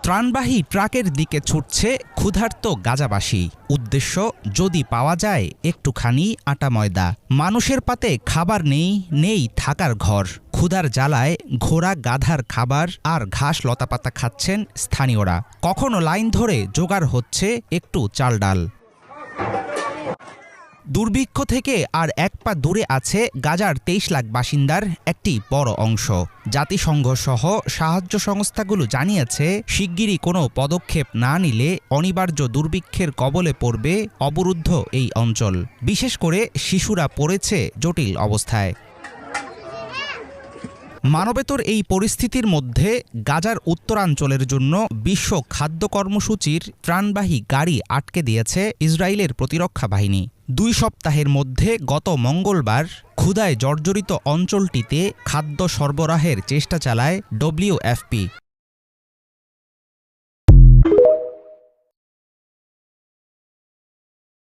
ত্রাণবাহী ট্রাকের দিকে ছুটছে ক্ষুধার্ত গাজাবাসী। উদ্দেশ্য, যদি পাওয়া যায় একটুখানি আটা ময়দা। মানুষের পাতে খাবার নেই, নেই থাকার ঘর। ক্ষুধার জ্বালায় ঘোড়া গাধার খাবার আর ঘাস লতাপাতা খাচ্ছেন স্থানীয়রা। কখনো লাইন ধরে জোগাড় হচ্ছে একটু চাল ডাল। দুর্ভিক্ষ থেকে আর এক পা দূরে আছে গাজার ২৩ লাখ বাসিন্দার একটি বড় অংশ। জাতিসংঘ সহ সাহায্য সংস্থাগুলো জানিয়েছে, শিগগিরই কোনো পদক্ষেপ না নিলে অনিবার্য দুর্ভিক্ষের কবলে পড়বে অবরুদ্ধ এই অঞ্চল। বিশেষ করে শিশুরা পড়েছে জটিল অবস্থায়। মানবেতর এই পরিস্থিতির মধ্যে গাজার উত্তরাঞ্চলের জন্য বিশ্ব খাদ্য কর্মসূচির ত্রাণবাহী গাড়ি আটকে দিয়েছে ইসরায়েলের প্রতিরক্ষা বাহিনী। ২ সপ্তাহের মধ্যে গত মঙ্গলবার ক্ষুধায় জর্জরিত অঞ্চলটিতে খাদ্য সরবরাহের চেষ্টা চালায় WFP।